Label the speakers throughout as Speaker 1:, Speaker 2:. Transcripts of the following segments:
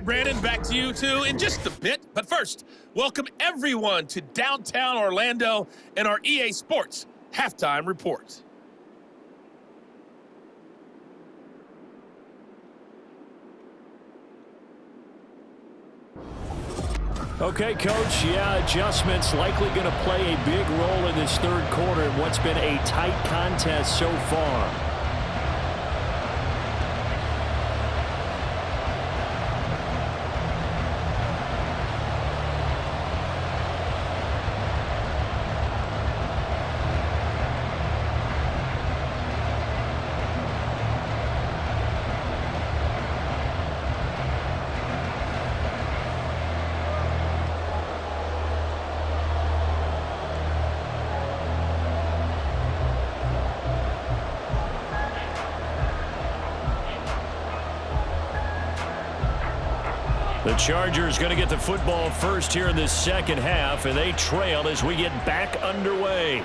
Speaker 1: right, Brandon, back to you two in just a bit. But first, welcome everyone to downtown Orlando and our EA Sports Halftime Report.
Speaker 2: Okay, Coach, adjustments likely going to play a big role in this third quarter in what's been a tight contest so far. The Chargers going to get the football first here in this second half, and they trail as we get back underway.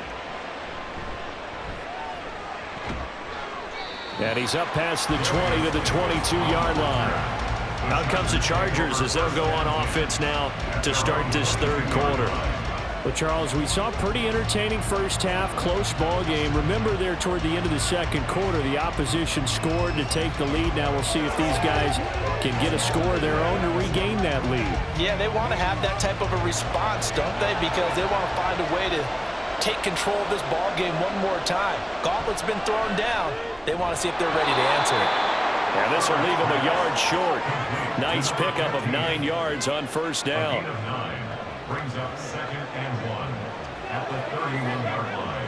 Speaker 2: And he's up past the 20 to the 22-yard line. Out comes the Chargers as they'll go on offense now to start this third quarter. Well, Charles, we saw a pretty entertaining first half, close ball game. Remember there toward the end of the second quarter, the opposition scored to take the lead. Now we'll see if these guys can get a score of their own to regain that lead.
Speaker 3: Yeah, they want to have that type of a response, don't they? Because they want to find a way to take control of this ball game one more time. Gauntlet's been thrown down. They want to see if they're ready to answer it.
Speaker 2: Yeah, this will leave them a yard short. Nice pickup of 9 yards on first down.
Speaker 4: Brings up 2nd and 1 at the 31-yard line.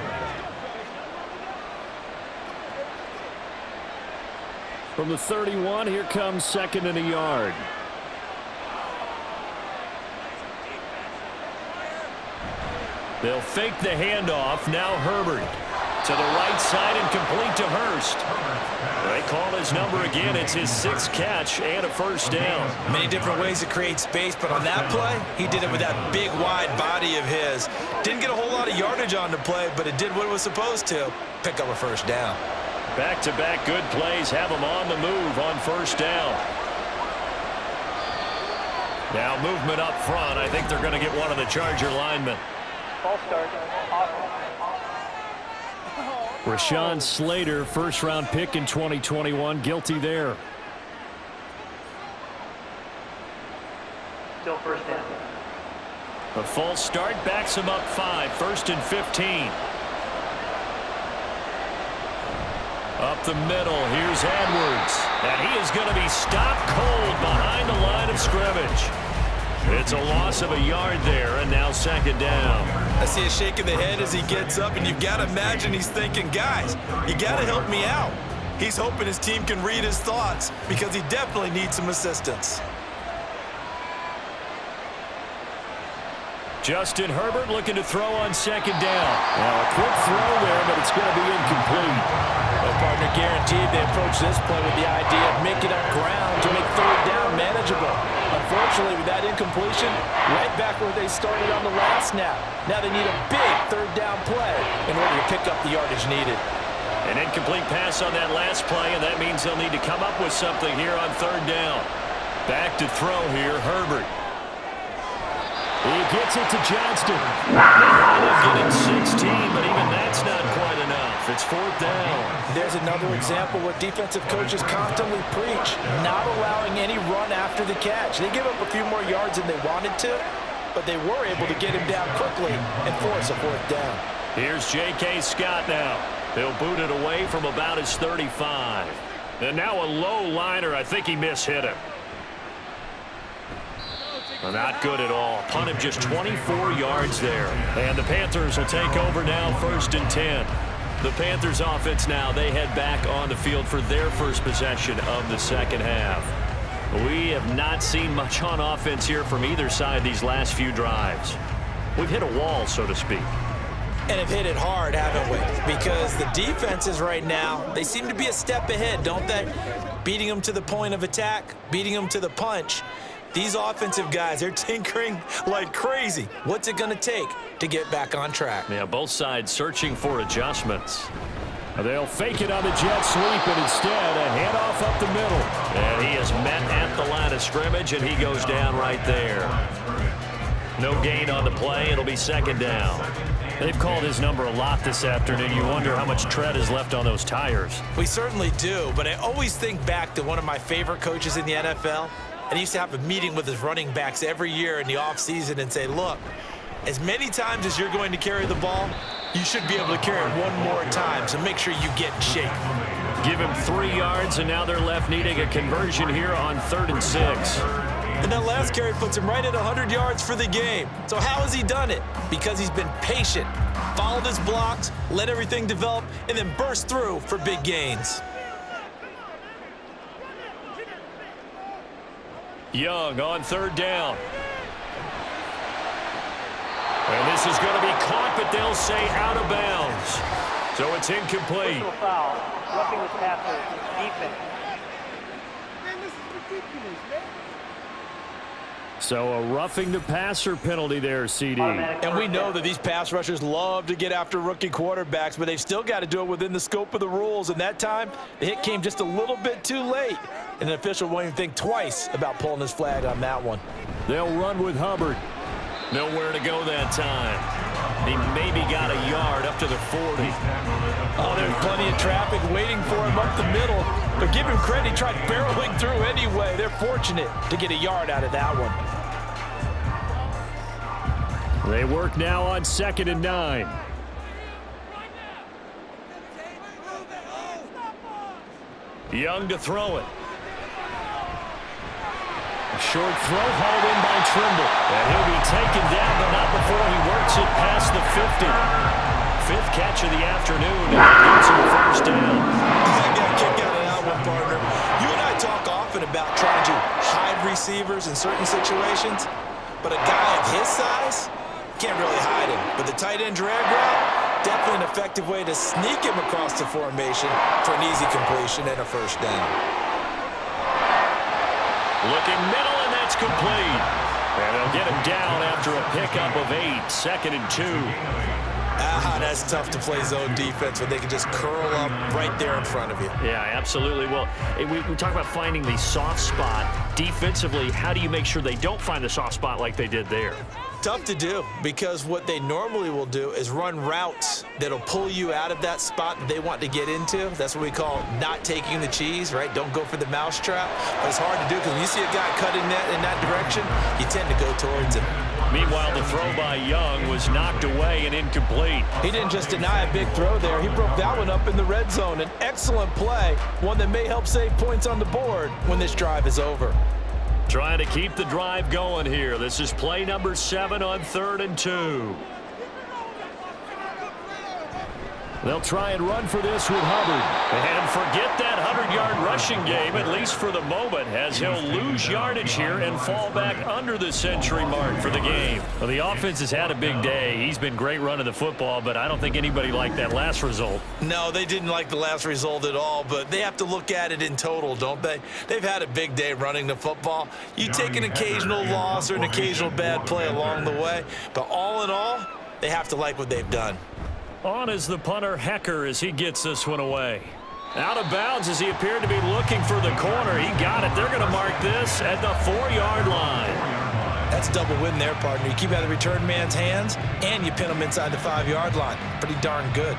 Speaker 2: From the 31, here comes 2nd and a yard. They'll fake the handoff. Now Herbert to the right side and complete to Hurst. They call his number again. It's his 6th catch and a first down.
Speaker 3: Many different ways to create space, but on that play, he did it with that big, wide body of his. Didn't get a whole lot of yardage on the play, but it did what it was supposed to. Pick up a first down.
Speaker 2: Back-to-back good plays have him on the move on first down. Now movement up front. I think they're going to get one of the Charger linemen.
Speaker 5: False start.
Speaker 2: Rashawn Slater, first-round pick in 2021, guilty there.
Speaker 5: Still first down.
Speaker 2: A false start backs him up 5, 1st and 15. Up the middle, here's Edwards. And he is going to be stopped cold behind the line of scrimmage. It's a loss of a yard there, and now 2nd down.
Speaker 3: I see a shake of the head as he gets up, and you've got to imagine he's thinking, guys, you got to help me out. He's hoping his team can read his thoughts because he definitely needs some assistance.
Speaker 2: Justin Herbert looking to throw on 2nd down. Now a quick throw there, but it's going to be incomplete.
Speaker 3: Well, partner, guaranteed they approach this play with the idea of making up ground to make 3rd down manageable. Unfortunately, with that incompletion, right back where they started on the last snap. Now they need a big 3rd down play in order to pick up the yardage needed.
Speaker 2: An incomplete pass on that last play, and that means they'll need to come up with something here on 3rd down. Back to throw here, Herbert. He gets it to Johnston. They wind up getting 16, but even that's not quite enough. It's 4th down.
Speaker 3: There's another example where defensive coaches constantly preach, not allowing any run after the catch. They give up a few more yards than they wanted to, but they were able to get him down quickly and force a 4th down. Here's J.K. Scott now. He'll boot it away from about his 35.
Speaker 2: And now a low liner. I think he mishit him. Well, not good at all. Punt him just 24 yards there. And the Panthers will take over now, 1st and 10. The Panthers offense now, they head back on the field for their first possession of the second half. We have not seen much on offense here from either side these last few drives. We've hit a wall, so to speak.
Speaker 3: And have hit it hard, haven't we? Because the defenses right now, they seem to be a step ahead, don't they? Beating them to the point of attack, beating them to the punch. These offensive guys, they're tinkering like crazy. What's it going to take to get back on track?
Speaker 2: Yeah, both sides searching for adjustments. They'll fake it on the jet sweep, and instead a handoff up the middle. And he is met at the line of scrimmage, and he goes down right there. No gain on the play. It'll be second down. They've called his number a lot this afternoon. You wonder how much tread is left on those tires.
Speaker 3: We certainly do, but I always think back to one of my favorite coaches in the NFL, and he used to have a meeting with his running backs every year in the offseason and say, look, as many times as you're going to carry the ball, you should be able to carry it one more time, so make sure you get in shape.
Speaker 2: Give him 3 yards, and now they're left needing a conversion here on 3rd and 6.
Speaker 3: And that last carry puts him right at 100 yards for the game. So how has he done it? Because he's been patient, followed his blocks, let everything develop, and then burst through for big gains.
Speaker 2: Young on 3rd down. And this is going to be caught, but they'll say out of bounds. So it's incomplete.
Speaker 5: Foul. Roughing the passer. Defense.
Speaker 2: So a roughing the passer penalty there, CD.
Speaker 3: And we know that these pass rushers love to get after rookie quarterbacks, but they've still got to do it within the scope of the rules. And that time, the hit came just a little bit too late. And an official won't even think twice about pulling his flag on that one.
Speaker 2: They'll run with Hubbard. Nowhere to go that time. He maybe got a yard up to the 40.
Speaker 3: Oh, there's plenty of traffic waiting for him up the middle. But give him credit, he tried barreling through anyway. They're fortunate to get a yard out of that one.
Speaker 2: They work now on 2nd and 9. Young to throw it. Short throw hauled in by Trimble. And he'll be taken down, but not before he works it past the 50. 5th catch of the afternoon, and that gets him first down.
Speaker 3: I got a kick out of that one, partner. You and I talk often about trying to hide receivers in certain situations, but a guy of his size can't really hide him. But the tight end drag route, definitely an effective way to sneak him across the formation for an easy completion and a first down.
Speaker 2: Looking middle, and that's complete. And they'll get him down after a pickup of 8, 2nd and 2.
Speaker 3: That's tough to play zone defense when they can just curl up right there in front of you.
Speaker 2: Yeah, absolutely. Well, we talk about finding the soft spot. Defensively, how do you make sure they don't find the soft spot like they did there?
Speaker 3: Tough to do, because what they normally will do is run routes that'll pull you out of that spot that they want to get into. That's what we call not taking the cheese, right? Don't go for the mousetrap. But it's hard to do because when you see a guy cutting that in that direction, you tend to go towards him.
Speaker 2: Meanwhile, the throw by Young was knocked away and incomplete.
Speaker 3: He didn't just deny a big throw there. He broke that one up in the red zone. An excellent play, one that may help save points on the board when this drive is over.
Speaker 2: Trying to keep the drive going here. This is play number 7 on 3rd and 2. They'll try and run for this with Hubbard. And forget that 100-yard rushing game, at least for the moment, as he'll lose yardage here and fall back under the century mark for the game. Well, the offense has had a big day. He's been great running the football, but I don't think anybody liked that last result.
Speaker 3: No, they didn't like the last result at all, but they have to look at it in total, don't they? They've had a big day running the football. You take an occasional loss or an occasional bad play along the way, but all in all, they have to like what they've done.
Speaker 2: On is the punter, Hecker, as he gets this one away. Out of bounds as he appeared to be looking for the corner. He got it. They're going to mark this at the 4-yard line.
Speaker 3: That's a double win there, partner. You keep out of the return man's hands, and you pin him inside the 5-yard line. Pretty darn good.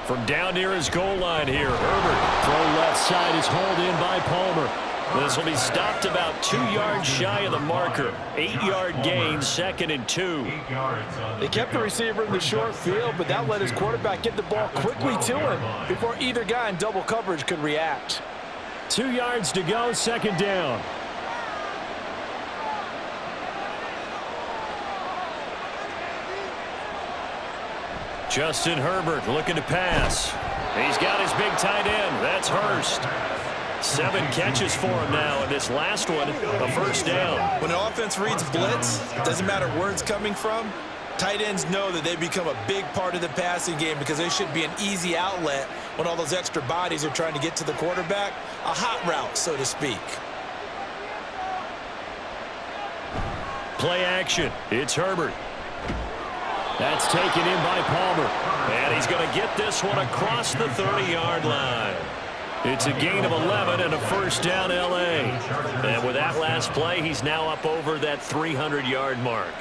Speaker 2: From down near his goal line here, Herbert. Throw left side is hauled in by Palmer. This will be stopped about 2 yards shy of the marker. 8-yard gain, 2nd and 2.
Speaker 3: They kept the receiver in the short field, but that let his quarterback get the ball quickly to him before either guy in double coverage could react.
Speaker 2: 2 yards to go, 2nd down. Justin Herbert looking to pass. He's got his big tight end. That's Hurst. 7 catches for him now, and this last one, a first down.
Speaker 3: When the offense reads blitz, doesn't matter where it's coming from, Tight ends know that they become a big part of the passing game because they should be an easy outlet when all those extra bodies are trying to get to the quarterback. A hot route, so to speak.
Speaker 2: Play action. It's Herbert. That's taken in by Palmer. And he's going to get this one across the 30-yard line. It's a gain of 11 and a first down L.A. And with that last play, he's now up over that 300-yard mark.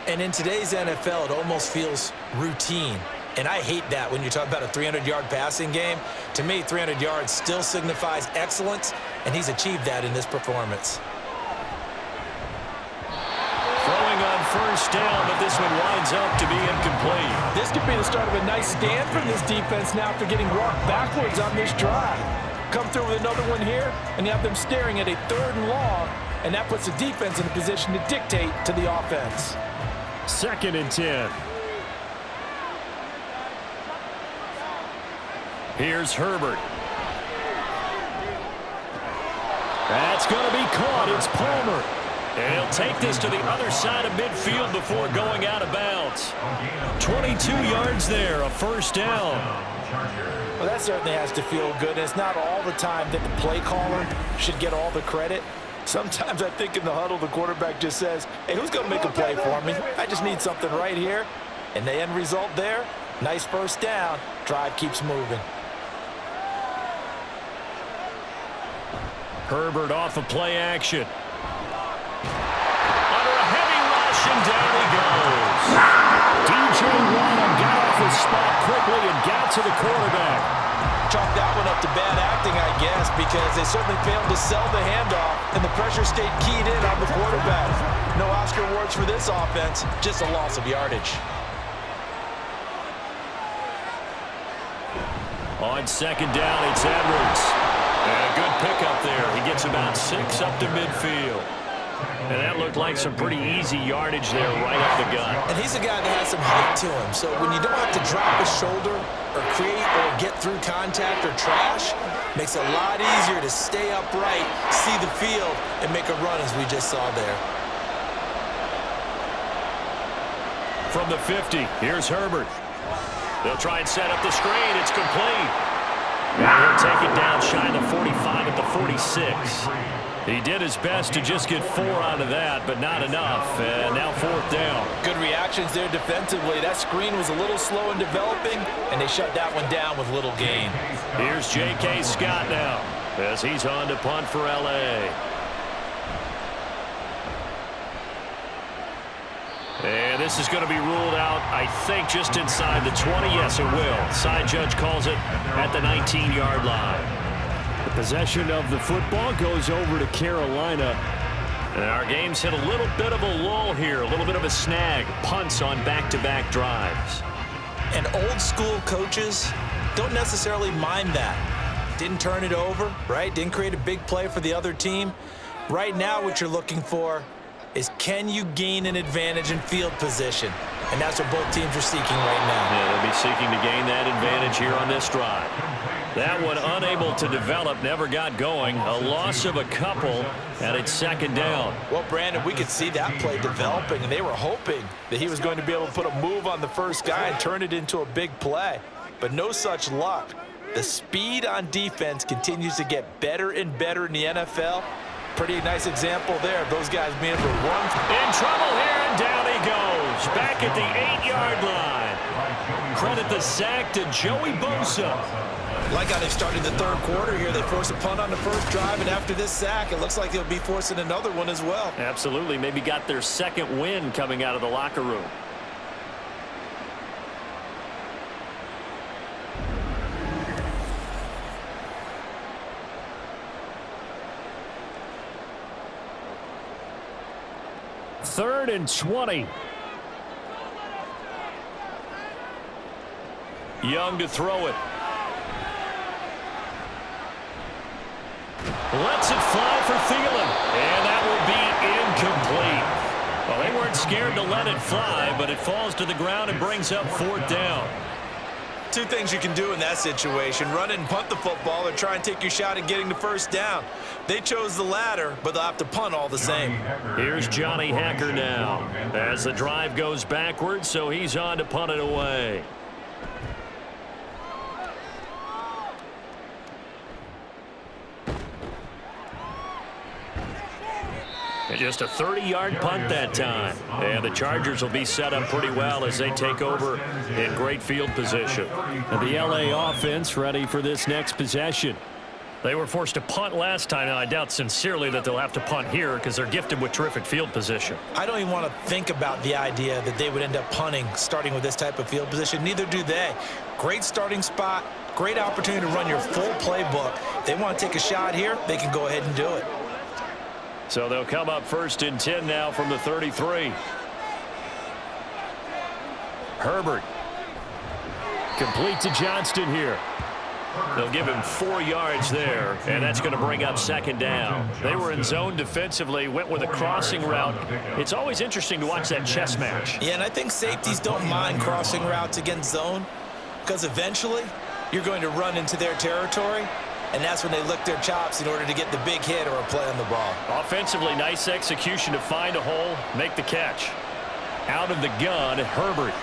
Speaker 3: And in today's NFL, it almost feels routine. And I hate that when you talk about a 300-yard passing game. To me, 300 yards still signifies excellence, and he's achieved that in this performance.
Speaker 2: Throwing on first down, but this one winds up to be incomplete.
Speaker 3: This could be the start of a nice stand from this defense now after getting walked backwards on this drive. Come through with another one here, and you have them staring at a 3rd and long, and that puts the defense in a position to dictate to the offense.
Speaker 2: 2nd and 10. Here's Herbert. That's going to be caught. It's Palmer. And he'll take this to the other side of midfield before going out of bounds. 22 yards there, a first down.
Speaker 3: Well, that certainly has to feel good. It's not all the time that the play caller should get all the credit. Sometimes I think in the huddle, the quarterback just says, hey, who's going to make a play for me? I just need something right here. And the end result there, nice first down. Drive keeps moving.
Speaker 2: Herbert off of play action. Under a heavy rush, and down he goes. DJ Waddle got off his spot quickly and got to the quarterback.
Speaker 3: Chalk that one up to bad acting, I guess, because they certainly failed to sell the handoff, and the pressure stayed keyed in on the quarterback. No Oscar awards for this offense, just a loss of yardage.
Speaker 2: On 2nd down, it's Edwards. And a good pickup there. He gets about 6 up to midfield. And that looked like some pretty easy yardage there right up the gut.
Speaker 3: And he's a guy that has some height to him, so when you don't have to drop his shoulder or create or get through contact or trash, makes it a lot easier to stay upright, see the field, and make a run as we just saw there.
Speaker 2: From the 50, here's Herbert. They'll try and set up the screen. It's complete. And he'll take it down shy of the 45 at the 46. He did his best to just get 4 out of that, but not enough. And now 4th down.
Speaker 3: Good reactions there defensively. That screen was a little slow in developing, and they shut that one down with little gain.
Speaker 2: Here's J.K. Scott now as he's on to punt for L.A. And this is going to be ruled out, I think, just inside the 20. Yes, it will. Side judge calls it at the 19-yard line. The possession of the football goes over to Carolina. And our game's hit a little bit of a lull here, a little bit of a snag. Punts on back-to-back drives.
Speaker 3: And old-school coaches don't necessarily mind that. Didn't turn it over, right? Didn't create a big play for the other team. Right now, what you're looking for is, can you gain an advantage in field position? And that's what both teams are seeking right now.
Speaker 2: Yeah, they'll be seeking to gain that advantage here on this drive. That one unable to develop, never got going. A loss of a couple, and it's 2nd down.
Speaker 3: Well, Brandon, we could see that play developing, and they were hoping that he was going to be able to put a move on the first guy and turn it into a big play. But no such luck. The speed on defense continues to get better and better in the NFL. Pretty nice example there of those guys being able to run.
Speaker 2: In trouble here, and down he goes. Back at the 8-yard line. Credit the sack to Joey Bosa.
Speaker 3: Like how they started the 3rd quarter here. They forced a punt on the first drive, and after this sack, it looks like they'll be forcing another one as well.
Speaker 2: Absolutely. Maybe got their 2nd win coming out of the locker room. Third and 20. Young to throw it. Lets it fly for Thielen. And that will be incomplete. Well, they weren't scared to let it fly, but it falls to the ground and brings up 4th down.
Speaker 3: Two things you can do in that situation: run and punt the football, or try and take your shot at getting the first down. They chose the latter, but they'll have to punt all the same.
Speaker 2: Here's Johnny Hacker now as the drive goes backwards, so he's on to punt it away. And just a 30-yard punt that time. And the Chargers will be set up pretty well as they take over in great field position. And the LA offense ready for this next possession. They were forced to punt last time, and I doubt sincerely that they'll have to punt here because they're gifted with terrific field position.
Speaker 3: I don't even want to think about the idea that they would end up punting starting with this type of field position. Neither do they. Great starting spot, great opportunity to run your full playbook. If they want to take a shot here, they can go ahead and do it.
Speaker 2: So they'll come up 1st and 10 now from the 33. Herbert. Complete to Johnston here. They'll give him 4 yards there, and that's going to bring up 2nd down. They were in zone defensively, went with a crossing route. It's always interesting to watch that chess match.
Speaker 3: Yeah, and I think safeties don't mind crossing routes against zone because eventually you're going to run into their territory. And that's when they lick their chops in order to get the big hit or a play on the ball.
Speaker 2: Offensively, nice execution to find a hole, make the catch. Out of the gun, Herbert.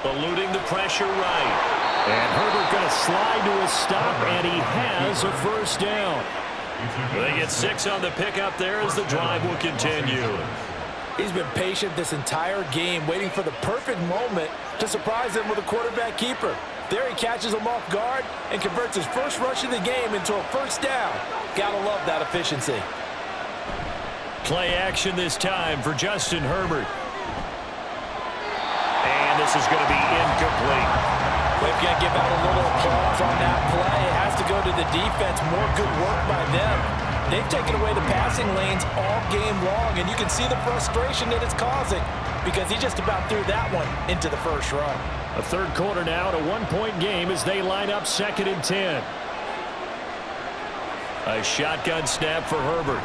Speaker 2: Eluding the pressure right. And Herbert going to slide to a stop, and he has a 1st down. They get 6 on the pickup there as the drive will continue.
Speaker 3: He's been patient this entire game, waiting for the perfect moment to surprise them with a quarterback keeper. There he catches him off guard and converts his first rush of the game into a 1st down. Gotta love that efficiency.
Speaker 2: Play action this time for Justin Herbert. And this is going to be incomplete.
Speaker 3: We've got to give out a little applause on that play. It has to go to the defense. More good work by them. They've taken away the passing lanes all game long, and you can see the frustration that it's causing because he just about threw that one into the first run.
Speaker 2: A 3rd quarter now, a 1-point game as they line up 2nd and 10. A shotgun snap for Herbert.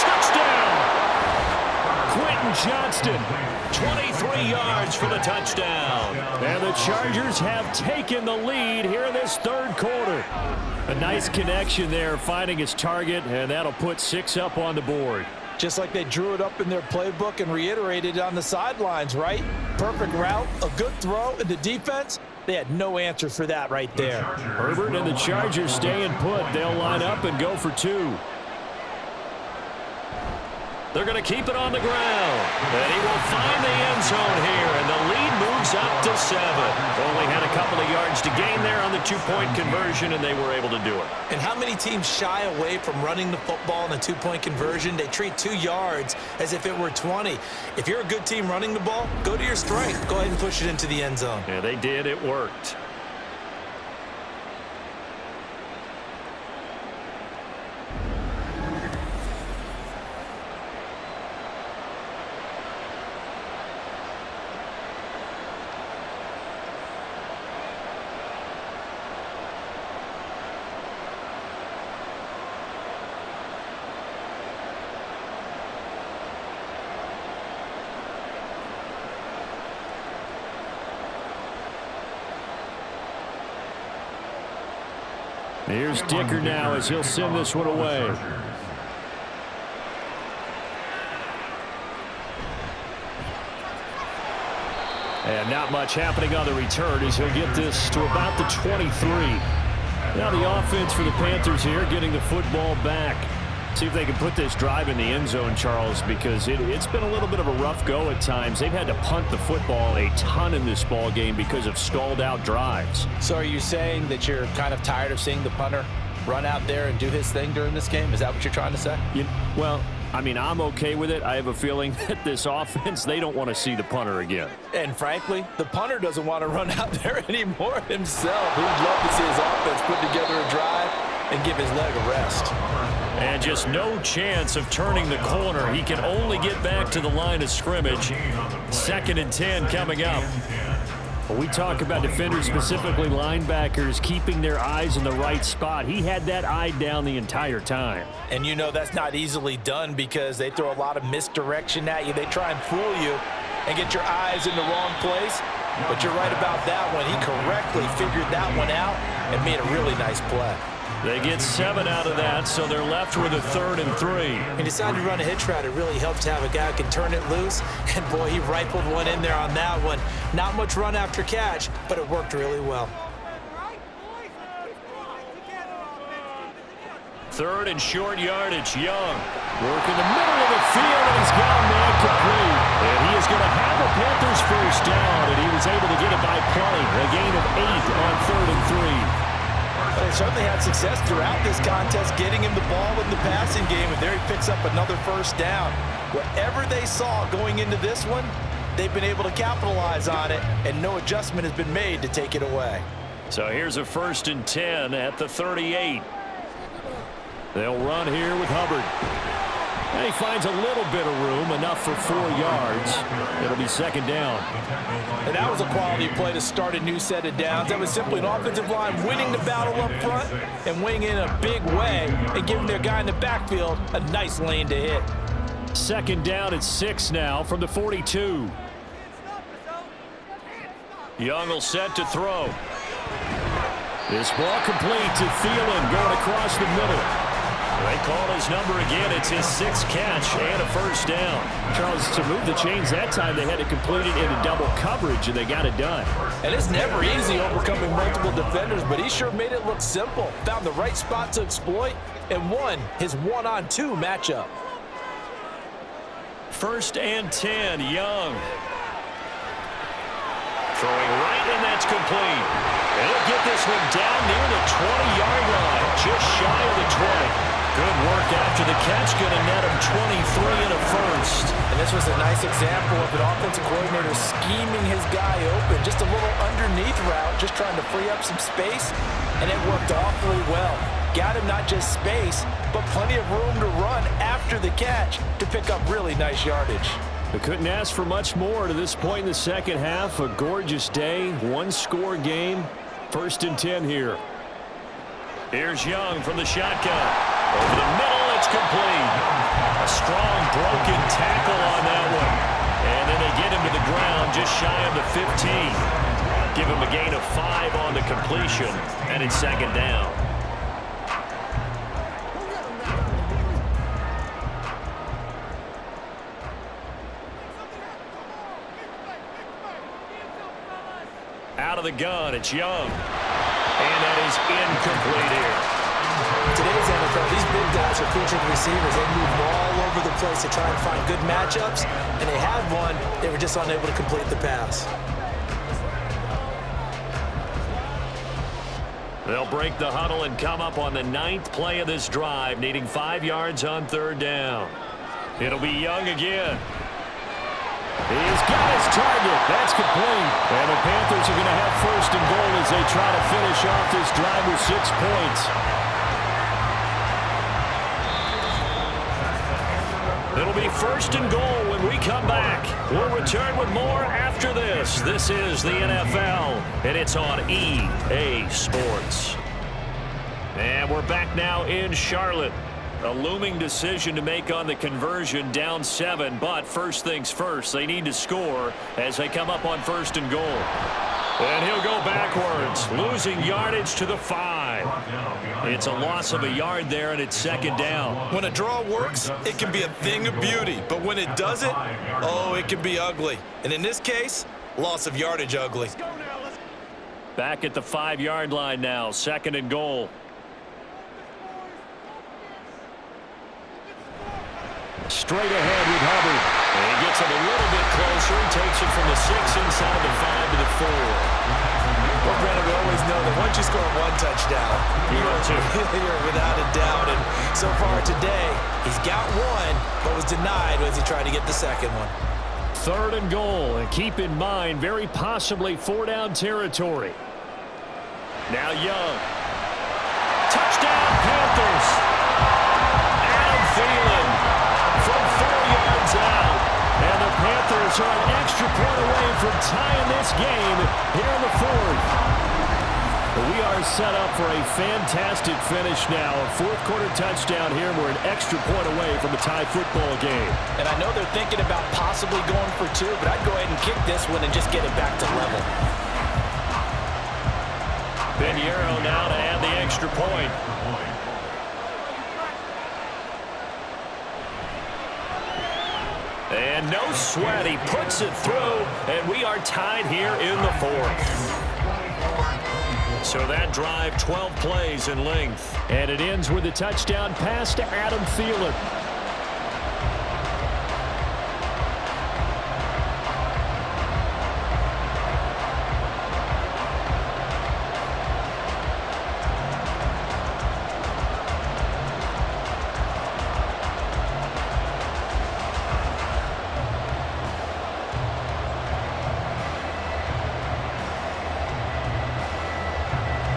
Speaker 2: Touchdown! Quentin Johnston, 23 yards for the touchdown. And the Chargers have taken the lead here in this 3rd quarter. A nice connection there, finding his target, and that'll put 6 up on the board.
Speaker 3: Just like they drew it up in their playbook and reiterated it on the sidelines, right? Perfect route, a good throw, and the defense, they had no answer for that right there.
Speaker 2: Herbert and the Chargers staying put. They'll line up and go for 2. They're going to keep it on the ground. And he will find the end zone here, and the lead moves up to 7. Only had a couple of yards to gain there on the 2-point conversion, and they were able to do it.
Speaker 3: And how many teams shy away from running the football in a 2-point conversion? They treat 2 yards as if it were 20. If you're a good team running the ball, go to your strength. Go ahead and push it into the end zone.
Speaker 2: Yeah, they did. It worked. Here's Dicker now as he'll send this one away. And not much happening on the return as he'll get this to about the 23. Now the offense for the Panthers here getting the football back. See if they can put this drive in the end zone, Charles, because it's been a little bit of a rough go at times. They've had to punt the football a ton in this ball game because of stalled out drives.
Speaker 3: So are you saying that you're kind of tired of seeing the punter run out there and do his thing during this game? Is that what you're trying to say?
Speaker 2: Well, I mean, I'm okay with it. I have a feeling that this offense, they don't want to see the punter again.
Speaker 3: And frankly, the punter doesn't want to run out there anymore himself. He'd love to see his offense put together a drive and give his leg a rest.
Speaker 2: And just no chance of turning the corner. He can only get back to the line of scrimmage. 2nd and 10 coming up. We talk about defenders, specifically linebackers, keeping their eyes in the right spot. He had that eye down the entire time.
Speaker 3: And you know that's not easily done because they throw a lot of misdirection at you. They try and fool you and get your eyes in the wrong place. But you're right about that one. He correctly figured that one out and made a really nice play.
Speaker 2: They get 7 out of that, so they're left with a 3rd and 3.
Speaker 3: He decided to run a hitch route. It really helps to have a guy who can turn it loose. And, boy, he rifled one in there on that one. Not much run after catch, but it worked really well.
Speaker 2: 3rd and short yardage. Young working the middle of the field, and he's got a man complete. And he is going to have a Panthers first down, and he was able to get it by play. A gain of 8 on 3rd and 3.
Speaker 3: They certainly had success throughout this contest, getting him the ball in the passing game, and there he picks up another first down. Whatever they saw going into this one, they've been able to capitalize on it, and no adjustment has been made to take it away.
Speaker 2: So here's a 1st and 10 at the 38. They'll run here with Hubbard. And he finds a little bit of room, enough for 4 yards. It'll be 2nd down.
Speaker 3: And that was a quality play to start a new set of downs. That was simply an offensive line winning the battle up front and winning in a big way and giving their guy in the backfield a nice lane to hit.
Speaker 2: 2nd down at 6 now from the 42. Young will set to throw. This ball complete to Thielen going across the middle. They call his number again. It's his 6th catch and a first down.
Speaker 6: Charles, to move the chains that time, they had to complete it into double coverage, and they got it done.
Speaker 3: And it's never easy overcoming multiple defenders, but he sure made it look simple. Found the right spot to exploit and won his 1-on-2 matchup.
Speaker 2: 1st and 10, Young. Throwing right, and that's complete. And he'll get this one down near the 20-yard line, just shy of the 20. Good work after the catch, going to net him 23 and a first.
Speaker 3: And this was a nice example of an offensive coordinator scheming his guy open. Just a little underneath route, just trying to free up some space, and it worked awfully well. Got him not just space, but plenty of room to run after the catch to pick up really nice yardage.
Speaker 6: They couldn't ask for much more to this point in the second half. A gorgeous day, 1-score game. 1st and 10 here.
Speaker 2: Here's Young from the shotgun. Over the middle, it's complete. A strong broken tackle on that one. And then they get him to the ground just shy of the 15. Give him a gain of 5 on the completion, and it's 2nd down. Out of the gun, it's Young. And that is incomplete here.
Speaker 3: Today's NFL, these big guys are featured receivers. They move all over the place to try and find good matchups, and they had one. They were just unable to complete the pass.
Speaker 2: They'll break the huddle and come up on the 9th play of this drive, needing 5 yards on 3rd down. It'll be Young again.
Speaker 6: He's got his target. That's complete. And the Panthers are going to have 1st and goal as they try to finish off this drive with 6 points.
Speaker 2: It'll be 1st and goal when we come back. We'll return with more after this. This is the NFL, and it's on EA Sports. And we're back now in Charlotte. A looming decision to make on the conversion, down 7, but first things first, they need to score as they come up on 1st and goal. And he'll go backwards, losing yardage to the 5. It's a loss of a yard there, and it's 2nd down.
Speaker 3: When a draw works, it can be a thing of beauty, but when it doesn't, oh, it can be ugly. And in this case, loss of yardage ugly.
Speaker 2: Back at the 5-yard line now, 2nd and goal.
Speaker 6: Straight ahead with Hubbard.
Speaker 2: And he gets it a little bit closer. Takes it from the 6 inside the 5 to the 4.
Speaker 3: Well, Brandon, we always know that once you score 1 touchdown, you're without a doubt. And so far today, he's got 1, but was denied as he tried to get the 2nd one.
Speaker 6: 3rd and goal. And keep in mind, very possibly 4-down territory.
Speaker 2: Now Young. Touchdown, Panthers. Adam Thielen from 4 yards out. And the Panthers are an extra point away from tying this game here in the 4th.
Speaker 6: We are set up for a fantastic finish now. A fourth-quarter touchdown here. We're an extra point away from a tie football game.
Speaker 3: And I know they're thinking about possibly going for two, but I'd go ahead and kick this one and just get it back to level.
Speaker 2: Pinheiro now to add the extra point. And no sweat. He puts it through, and we are tied here in the fourth. So that drive, 12 plays in length.
Speaker 6: And it ends with a touchdown pass to Adam Thielen.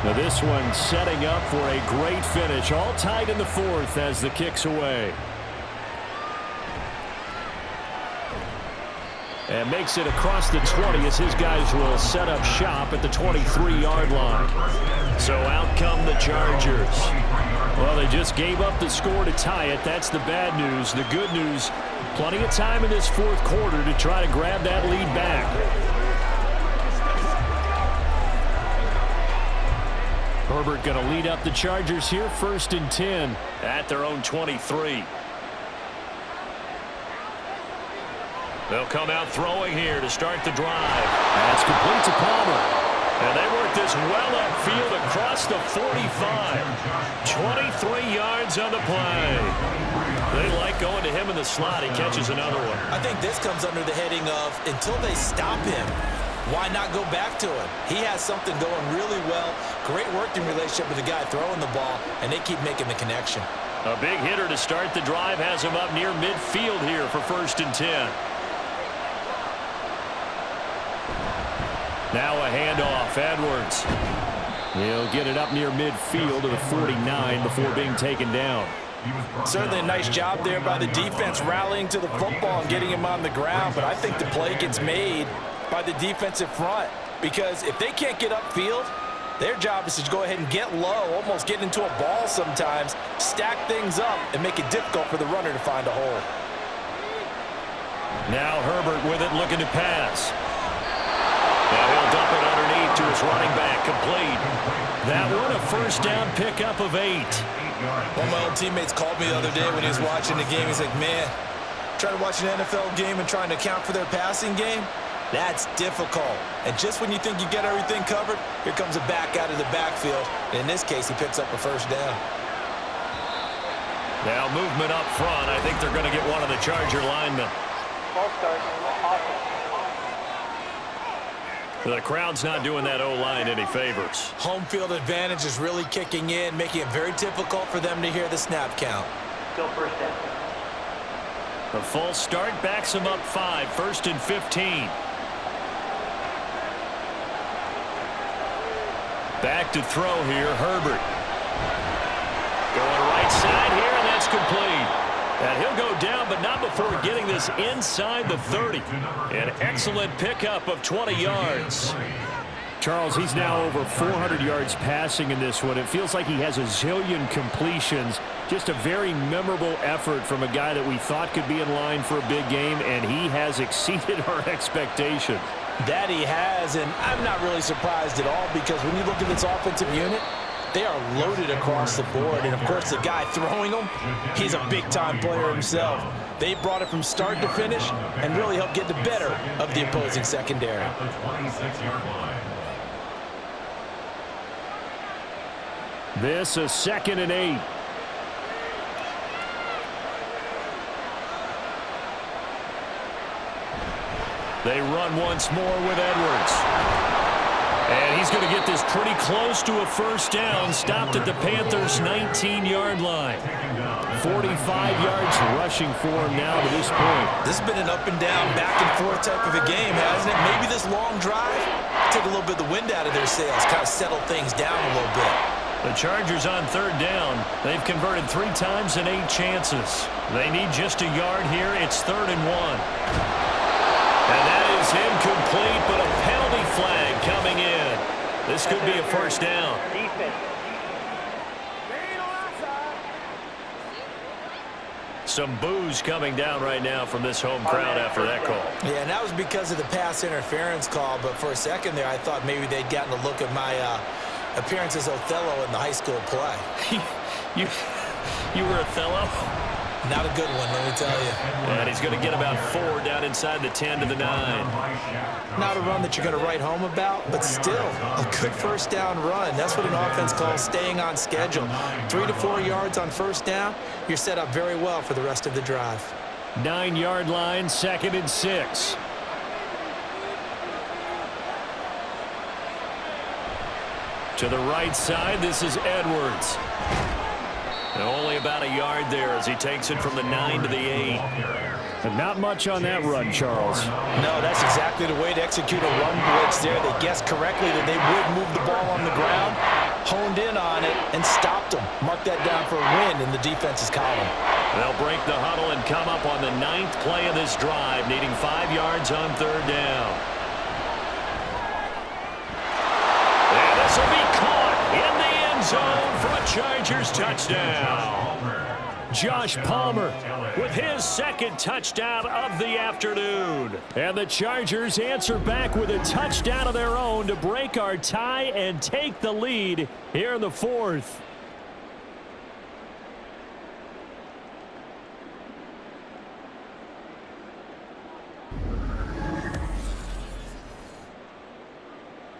Speaker 6: Now this one setting up for a great finish. All tied in the fourth as the kick's away. And makes it across the 20 as his guys will set up shop at the 23-yard line. So out come the Chargers. Well, they just gave up the score to tie it. That's the bad news. The good news, plenty of time in this fourth quarter to try to grab that lead back. Herbert going to lead up the Chargers here, 1st and 10
Speaker 2: at their own 23. They'll come out throwing here to start the drive.
Speaker 6: That's complete to Palmer.
Speaker 2: And they work this well upfield across the 45. 23 yards on the play. They like going to him in the slot. He catches another one.
Speaker 3: I think this comes under the heading of until they stop him, why not go back to him? He has something going really well. Great working relationship with the guy throwing the ball, and they keep making the connection.
Speaker 2: A big hitter to start the drive has him up near midfield here for 1st and 10.
Speaker 6: Now a handoff. Edwards. He'll get it up near midfield to the 49 before being taken down.
Speaker 3: Certainly a nice job there by the defense rallying to the football and getting him on the ground, but I think the play gets made by the defensive front, because if they can't get upfield, their job is to go ahead and get low, almost get into a ball sometimes, stack things up, and make it difficult for the runner to find a hole.
Speaker 2: Now Herbert with it, looking to pass. Now he'll dump it underneath to his running back, complete. That one a 1st down pickup of 8.
Speaker 3: One of my old teammates called me the other day when he was watching the game. He's like, man, trying to watch an NFL game and trying to account for their passing game? That's difficult. And just when you think you get everything covered, here comes a back out of the backfield. And in this case, he picks up a 1st down.
Speaker 2: Now movement up front. I think they're going to get one of the Charger linemen. The crowd's not doing that O-line any favors.
Speaker 3: Home field advantage is really kicking in, making it very difficult for them to hear the snap count.
Speaker 5: Still 1st down.
Speaker 2: A false start backs him up 5, 1st and 15. Back to throw here, Herbert. Going right side here, and that's complete. And he'll go down, but not before getting this inside the 30. An excellent pickup of 20 yards.
Speaker 6: Charles, he's now over 400 yards passing in this one. It feels like he has a zillion completions. Just a very memorable effort from a guy that we thought could be in line for a big game, and he has exceeded our expectations.
Speaker 3: That he has, and I'm not really surprised at all, because when you look at this offensive unit, they are loaded across the board. And, of course, the guy throwing them, he's a big-time player himself. They brought it from start to finish and really helped get the better of the opposing secondary.
Speaker 4: The 26-yard line.
Speaker 6: This a 2nd and 8.
Speaker 2: They run once more with Edwards. And he's going to get this pretty close to a 1st down. Stopped at the Panthers' 19-yard line.
Speaker 6: 45 yards rushing for him now to this point.
Speaker 3: This has been an up and down, back and forth type of a game, hasn't it? Maybe this long drive took a little bit of the wind out of their sails, kind of settled things down a little bit.
Speaker 2: The Chargers on 3rd down. They've converted 3 times in 8 chances. They need just a yard here. It's 3rd and 1. And that is incomplete, but a penalty flag coming in. This could be a first down.
Speaker 5: Defense.
Speaker 2: Some boos coming down right now from this home crowd after that call.
Speaker 3: Yeah, and that was because of the pass interference call, but for a second there, I thought maybe they'd gotten a look at my appearance as Othello in the high school play.
Speaker 2: You were Othello?
Speaker 3: Not a good one, let me tell you.
Speaker 2: And he's going to get about 4 down inside the 10 to the 9.
Speaker 3: Not a run that you're going to write home about, but still a good first down run. That's what an offense calls staying on schedule. 3 to 4 yards on first down, you're set up very well for the rest of the drive.
Speaker 6: 9-yard line, 2nd and 6. To the right side, this is Edwards. And only about a yard there as he takes it from the 9 to the 8. And not much on that run, Charles.
Speaker 3: No, that's exactly the way to execute a run blitz there. They guessed correctly that they would move the ball on the ground, honed in on it, and stopped them. Mark that down for a win in the defense's column.
Speaker 2: They'll break the huddle and come up on the 9th play of this drive, needing 5 yards on 3rd down. And this will be caught in the end zone for a Chargers touchdown.
Speaker 6: Josh Palmer with his 2nd touchdown of the afternoon. And the Chargers answer back with a touchdown of their own to break our tie and take the lead here in the 4th.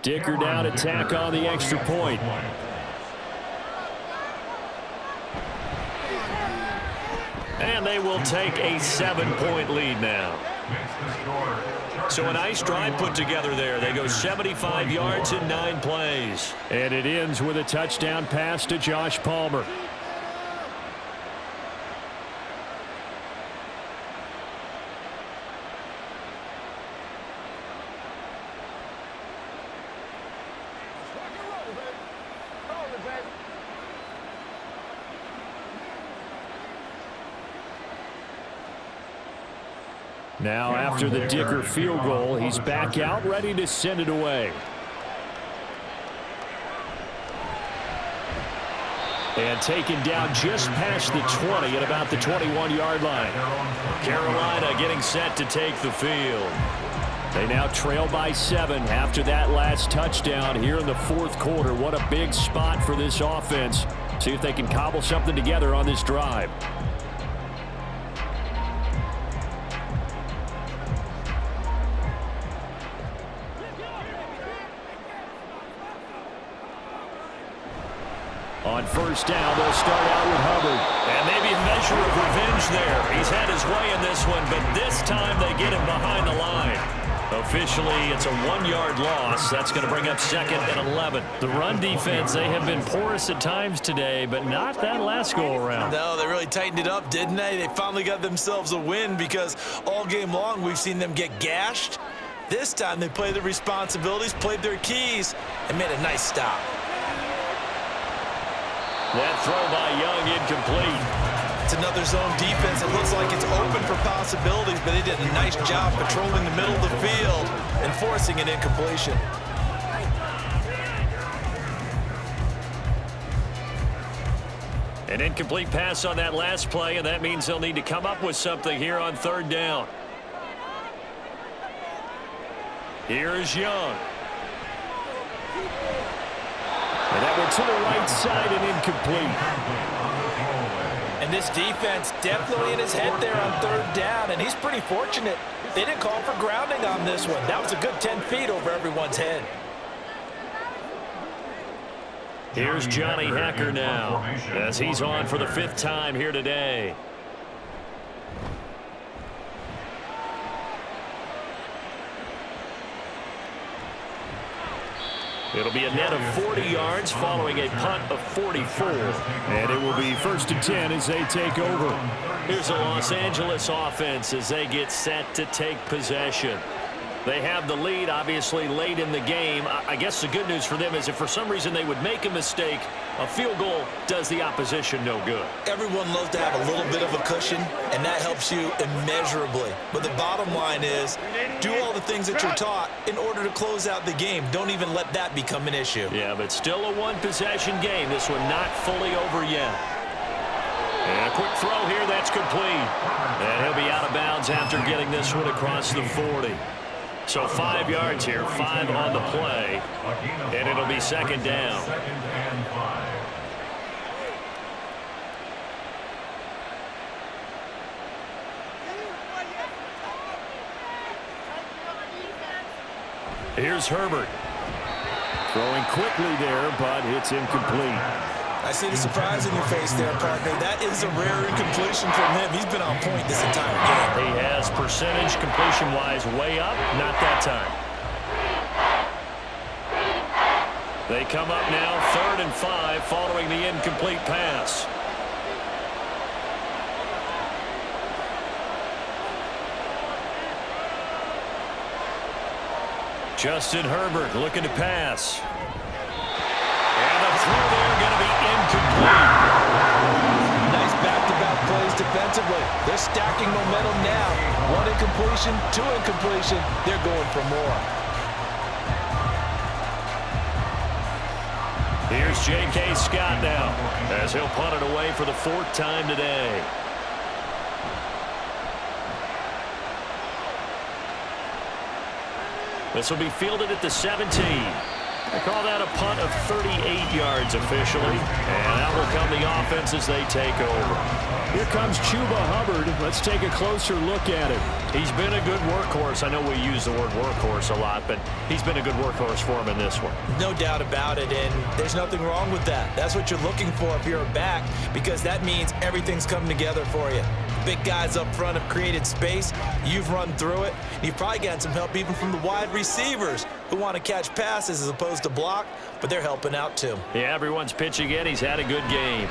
Speaker 6: Dicker down to tack on the extra point.
Speaker 2: And they will take a 7-point lead now. So a nice drive put together there. They go 75 yards in 9 plays.
Speaker 6: And it ends with a touchdown pass to Josh Palmer. Now, after the Dicker field goal, he's back out, ready to send it away. And taken down just past the 20 at about the 21-yard line.
Speaker 2: Carolina getting set to take the field.
Speaker 6: They now trail by 7 after that last touchdown here in the 4th quarter. What a big spot for this offense. See if they can cobble something together on this drive. On first down, they'll start out with Hubbard.
Speaker 2: And maybe a measure of revenge there. He's had his way in this one, but this time they get him behind the line. Officially, it's a 1-yard loss. That's going to bring up 2nd and 11.
Speaker 6: The run defense, they have been porous at times today, but not that last go-around.
Speaker 3: No, they really tightened it up, didn't they? They finally got themselves a win because all game long we've seen them get gashed. This time they played their responsibilities, played their keys, and made a nice stop.
Speaker 2: That throw by Young incomplete.
Speaker 3: It's another zone defense. It looks like it's open for possibilities, but they did a nice job patrolling the middle of the field and forcing an incompletion.
Speaker 2: An incomplete pass on that last play, and that means they'll need to come up with something here on 3rd down. Here's Young.
Speaker 6: And that went to the right side and incomplete.
Speaker 3: And this defense definitely in his head there on 3rd down, and he's pretty fortunate. They didn't call for grounding on this one. That was a good 10 feet over everyone's head.
Speaker 2: Here's Johnny Hacker now as he's on for the 5th time here today. It'll be a net of 40 yards following a punt of 44.
Speaker 6: And it will be 1st and 10 as they take over.
Speaker 2: Here's a Los Angeles offense as they get set to take possession. They have the lead, obviously, late in the game. I guess the good news for them is if for some reason they would make a mistake, A field goal does the opposition no good.
Speaker 3: Everyone loves to have a little bit of a cushion, and that helps you immeasurably. But the bottom line is, do all the things that you're taught in order to close out the game. Don't even let that become an issue.
Speaker 2: Yeah, but still a one-possession game. This one not fully over yet. And a quick throw here, that's complete. And he'll be out of bounds after getting this one across the 40. So 5 yards here, 5 on the play, and it'll be second down. Here's Herbert. Throwing quickly there, but it's incomplete.
Speaker 3: I see the surprise in your face there, partner. That is a rare incompletion from him. He's been on point this entire game.
Speaker 2: He has percentage completion-wise way up, not that time. They come up now, 3rd and 5, following the incomplete pass. Justin Herbert looking to pass. And the throw there going to be incomplete.
Speaker 3: Nice back-to-back plays defensively. They're stacking momentum now. 1 incompletion, 2 incompletion. They're going for more.
Speaker 2: Here's J.K. Scott now, as he'll punt it away for the 4th time today. This will be fielded at the 17. They call that a punt of 38 yards officially. And out will come the offense as they take over.
Speaker 6: Here comes Chuba Hubbard. Let's take a closer look at it.
Speaker 2: He's been a good workhorse. I know we use the word workhorse a lot, but he's been a good workhorse for him in this one.
Speaker 3: No doubt about it, and there's nothing wrong with that. That's what you're looking for if you're a back, because that means everything's coming together for you. Big guys up front have created space. You've run through it. You've probably gotten some help even from the wide receivers who want to catch passes as opposed to block, but they're helping out too.
Speaker 2: Yeah, everyone's pitching in. He's had a good game.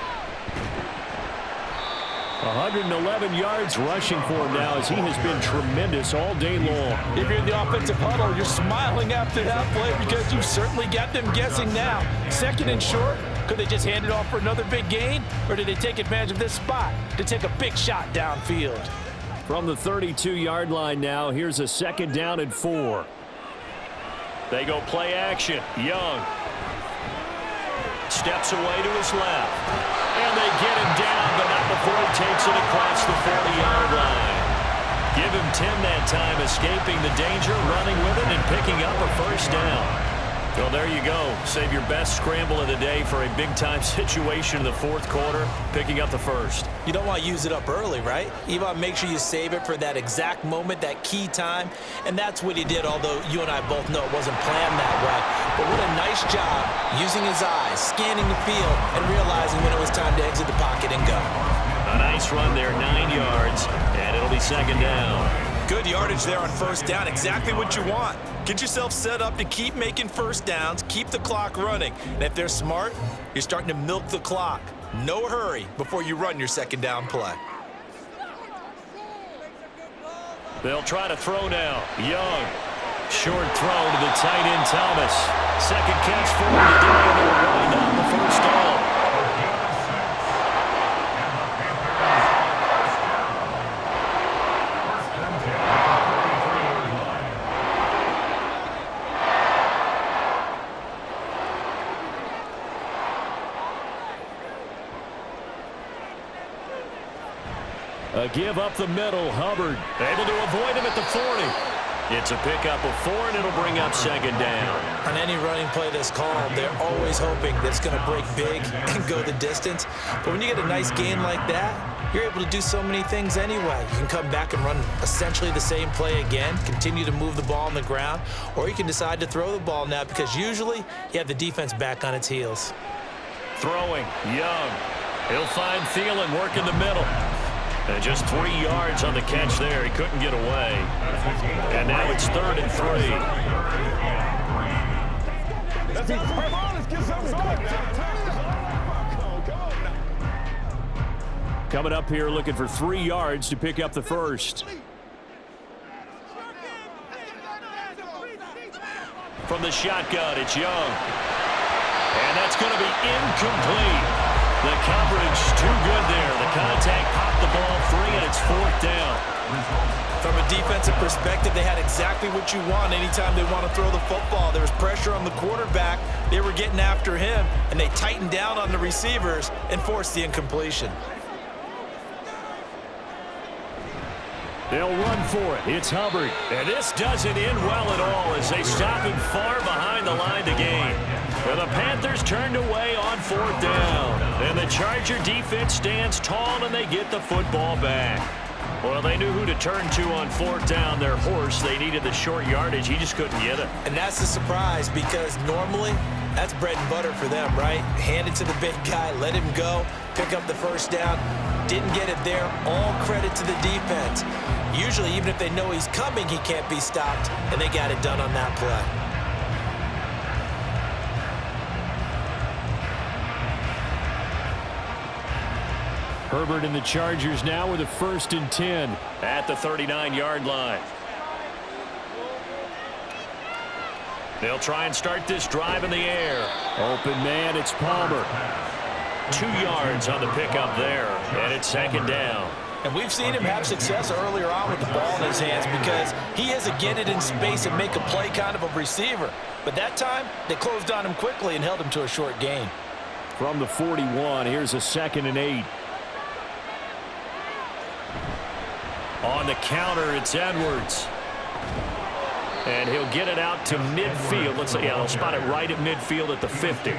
Speaker 6: 111 yards rushing for him now as he has been tremendous all day long.
Speaker 3: If you're in the offensive huddle, you're smiling after that play because you've certainly got them guessing now. 2nd and short. Could they just hand it off for another big gain, or did they take advantage of this spot to take a big shot downfield?
Speaker 6: From the 32-yard line now, here's a 2nd down and 4.
Speaker 2: They go play action. Young steps away to his left. And they get him down, but not before he takes it across the 40-yard line. Give him 10 that time, escaping the danger, running with it, and picking up a 1st down. Well, there you go. Save your best scramble of the day for a big-time situation in the 4th quarter, picking up the 1st.
Speaker 3: You don't want to use it up early, right? You want to make sure you save it for that exact moment, that key time, and that's what he did, although you and I both know it wasn't planned that way. But what a nice job using his eyes, scanning the field, and realizing when it was time to exit the pocket and go.
Speaker 2: A nice run there, 9 yards, and it'll be 2nd down.
Speaker 3: Good yardage there on 1st down, exactly what you want. Get yourself set up to keep making 1st downs, keep the clock running. And if they're smart, you're starting to milk the clock. No hurry before you run your 2nd down play.
Speaker 2: They'll try to throw now. Young. Short throw to the tight end Thomas. 2nd catch for him today, and they'll wind up the 1st down.
Speaker 6: A give up the middle. Hubbard
Speaker 2: able to avoid him at the 40. It's a pickup of 4, and it'll bring up 2nd down.
Speaker 3: On any running play that's called, they're always hoping that it's going to break big and go the distance. But when you get a nice gain like that, you're able to do so many things anyway. You can come back and run essentially the same play again, continue to move the ball on the ground, or you can decide to throw the ball now because usually you have the defense back on its heels.
Speaker 2: Throwing, Young. He'll find Thielen, work in the middle. And just 3 yards on the catch there. He couldn't get away. And now it's 3rd and 3.
Speaker 6: coming up here looking for 3 yards to pick up the 1st.
Speaker 2: From the shotgun, it's Young.
Speaker 6: And that's going to be incomplete. The coverage too good there. The contact popped the ball free, and it's 4th down.
Speaker 3: From a defensive perspective, they had exactly what you want anytime they want to throw the football. There was pressure on the quarterback. They were getting after him, and they tightened down on the receivers and forced the incompletion.
Speaker 6: They'll run for it. It's Hubbard. And this doesn't end well at all as they stop him far behind the line to gain. And the Panthers turned away on 4th down. And the Charger defense stands tall, and they get the football back. Well, they knew who to turn to on 4th down. Their horse, they needed the short yardage. He just couldn't get it.
Speaker 3: And that's the surprise because normally that's bread and butter for them, right? Hand it to the big guy, let him go, pick up the first down. Didn't get it there. All credit to the defense. Usually, even if they know he's coming, he can't be stopped, and they got it done on that play.
Speaker 6: Herbert and the Chargers now with a 1st and 10 at the 39-yard line. They'll try and start this drive in the air. Open man, it's Palmer. 2 yards on the pickup there, and it's 2nd down.
Speaker 3: And we've seen him have success earlier on with the ball in his hands because he is a get it in space and make a play kind of a receiver. But that time, they closed on him quickly and held him to a short gain.
Speaker 6: From the 41, here's a 2nd and 8. On the counter, it's Edwards. And he'll get it out to midfield. Let's say, yeah, they'll spot it right at midfield at the 50.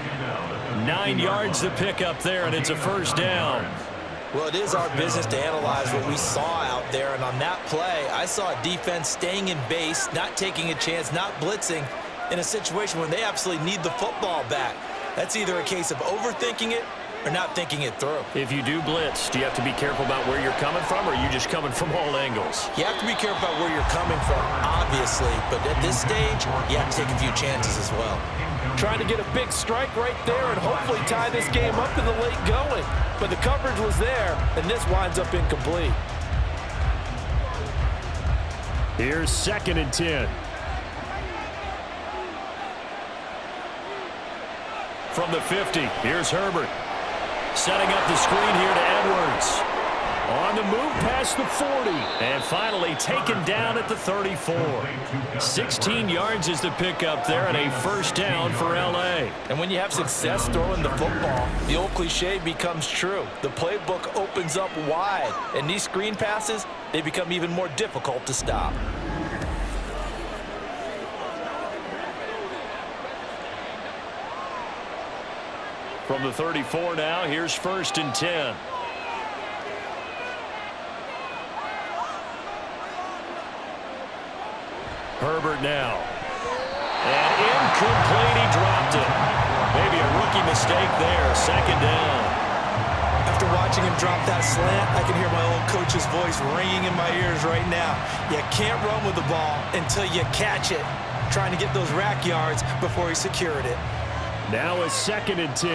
Speaker 6: 9 yards to pick up there, and it's a 1st down.
Speaker 3: Well, it is our business to analyze what we saw out there, and on that play, I saw a defense staying in base, not taking a chance, not blitzing, in a situation when they absolutely need the football back. That's either a case of overthinking it or not thinking it through.
Speaker 6: If you do blitz, do you have to be careful about where you're coming from, or are you just coming from all angles?
Speaker 3: You have to be careful about where you're coming from, obviously, but at this stage, you have to take a few chances as well. Trying to get a big strike right there and hopefully tie this game up in the late going. But the coverage was there, and this winds up incomplete.
Speaker 6: Here's 2nd and 10. From the 50, here's Herbert. Setting up the screen here to Edwards. On the move past the 40. And finally taken down at the 34. 16 yards is the pickup there and a 1st down for L.A.
Speaker 3: And when you have success throwing the football, the old cliche becomes true. The playbook opens up wide. And these screen passes, they become even more difficult to stop.
Speaker 6: From the 34 now, here's 1st and 10. Herbert now. And incomplete, he dropped it. Maybe a rookie mistake there, 2nd down.
Speaker 3: After watching him drop that slant, I can hear my old coach's voice ringing in my ears right now. You can't run with the ball until you catch it. Trying to get those rack yards before he secured it.
Speaker 6: Now a 2nd and 10.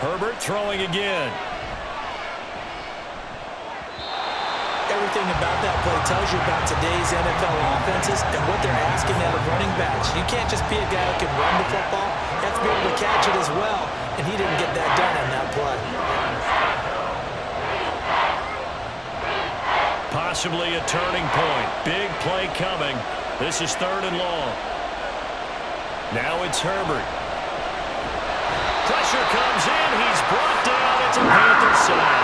Speaker 6: Herbert throwing again.
Speaker 3: Everything about that play tells you about today's NFL offenses and what they're asking out of running backs. You can't just be a guy who can run the football. You have to be able to catch it as well, and he didn't get that done on that play.
Speaker 6: Possibly a turning point. Big play coming. This is 3rd and long. Now it's Herbert. Pressure comes in. He's brought down. It's a Panther sack.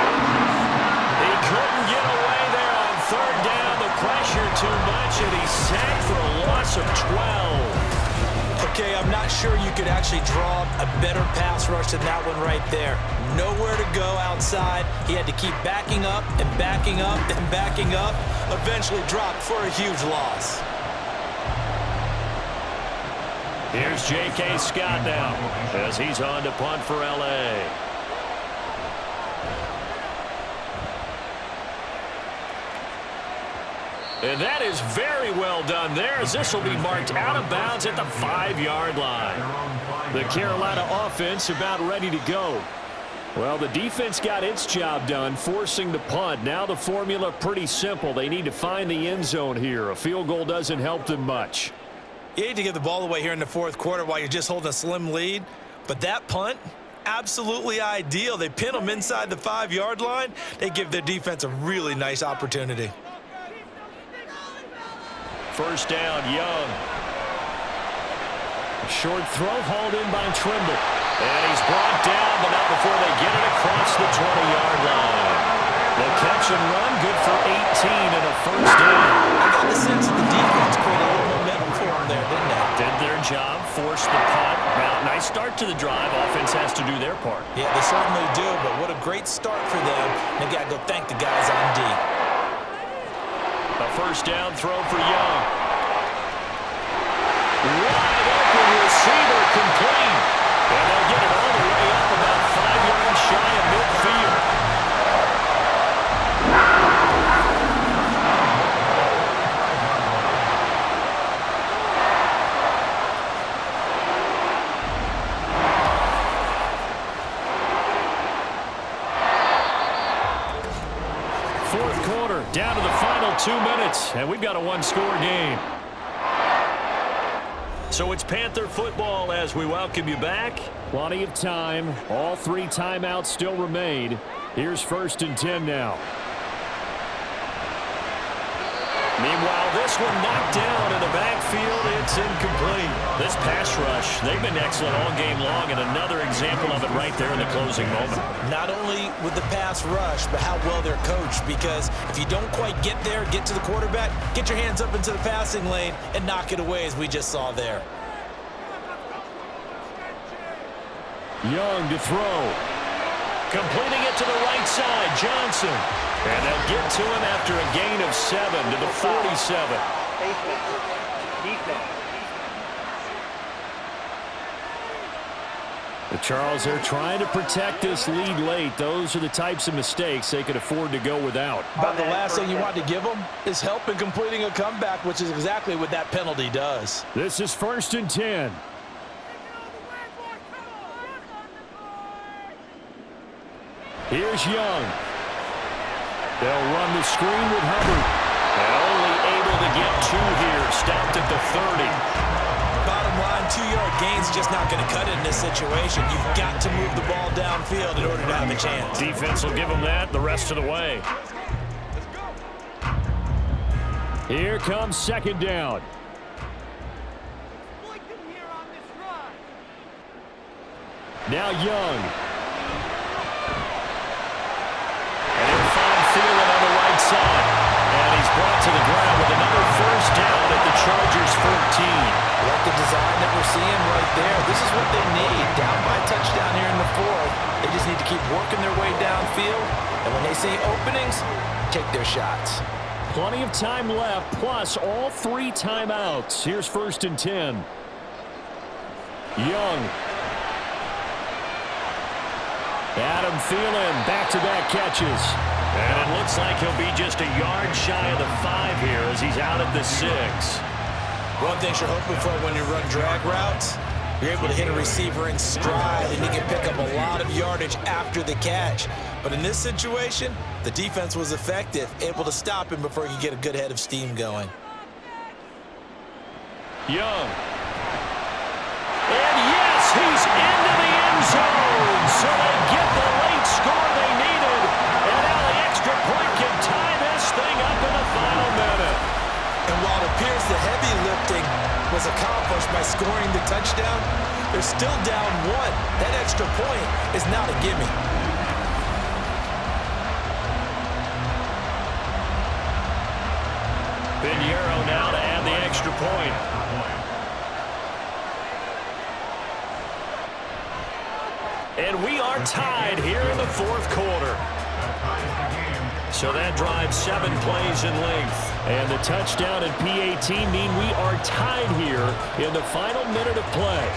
Speaker 6: He couldn't get away there on 3rd down. The pressure too much, and he's sacked for a loss of 12.
Speaker 3: Okay, I'm not sure you could actually draw a better pass rush than that one right there. Nowhere to go outside. He had to keep backing up and backing up and backing up. Eventually dropped for a huge loss.
Speaker 6: Here's J.K. Scott now as he's on to punt for L.A. And that is very well done there, as this will be marked out of bounds at the 5-yard line. The Carolina offense about ready to go. Well, the defense got its job done, forcing the punt. Now the formula pretty simple. They need to find the end zone here. A field goal doesn't help them much.
Speaker 3: You hate to give the ball away here in the fourth quarter while you're just holding a slim lead, but that punt, absolutely ideal. They pin them inside the 5-yard line. They give their defense a really nice opportunity.
Speaker 2: First down, Young.
Speaker 6: Short throw hauled in by Trimble.
Speaker 2: And he's brought down, but not before they get it across the 20-yard line. The catch and run, good for 18 and a first down.
Speaker 3: I got the sense that the defense created a little momentum for them there, didn't they?
Speaker 2: Did their job, forced the punt. Now, nice start to the drive. Offense has to do their part.
Speaker 3: Yeah, they certainly do, but what a great start for them. They've got to go thank the guys on D.
Speaker 2: A first down throw for Young. Wide open receiver complete. And they'll get it all the way up about 5 yards shy of midfield.
Speaker 6: Fourth quarter, down to the final 2 minutes, and we've got a one-score game.
Speaker 2: So it's Panther football as we welcome you back.
Speaker 6: Plenty of time. All 3 timeouts still remain. Here's 1st and 10 now.
Speaker 2: Meanwhile, this one knocked down in the backfield. It's incomplete. This pass rush, they've been excellent all game long, and another example of it right there in the closing moment.
Speaker 3: Not only with the pass rush, but how well they're coached, because if you don't quite get there, get to the quarterback, get your hands up into the passing lane and knock it away as we just saw there.
Speaker 6: Young to throw.
Speaker 2: Completing it to the right side, Johnson. And they'll get to him after a gain of 7 to the 47.
Speaker 5: Defense.
Speaker 6: The Charles, they're trying to protect this lead late. Those are the types of mistakes they could afford to go without.
Speaker 3: About the last thing you want to give them is help in completing a comeback, which is exactly what that penalty does.
Speaker 6: This is 1st and 10. Here's Young. They'll run the screen with Hubbard.
Speaker 2: And only able to get 2 here. Stopped at the 30.
Speaker 3: Bottom line, 2-yard gain's just not going to cut it in this situation. You've got to move the ball downfield in order to have a chance.
Speaker 2: Defense will give them that the rest of the way.
Speaker 6: Here comes 2nd down. Now Young.
Speaker 2: And he'll find Thielen on the right side. And he's brought to the ground with another first down at the Chargers 14.
Speaker 3: Like the design that we're seeing right there. This is what they need. Down by a touchdown here in the 4th. They just need to keep working their way downfield. And when they see openings, take their shots.
Speaker 6: Plenty of time left, plus all 3 timeouts. Here's 1st and 10. Young. Adam Thielen, back-to-back catches.
Speaker 2: And it looks like he'll be just a yard shy of the 5 here as he's out at the 6.
Speaker 3: One thing you're hoping for when you run drag routes, you're able to hit a receiver in stride and you can pick up a lot of yardage after the catch. But in this situation, the defense was effective, able to stop him before he could get a good head of steam going.
Speaker 2: Young. And yes, he's into the end zone. So they get the late score they needed. And now the extra point can tie this thing up in the final minute.
Speaker 3: And while it appears the heavy lifting was accomplished by scoring the touchdown, they're still down 1. That extra point is not a gimme.
Speaker 2: Pinheiro now to add the extra point. And we are tied here in the 4th quarter. So that drives 7 plays in length.
Speaker 6: And the touchdown and PAT mean we are tied here in the final minute of play.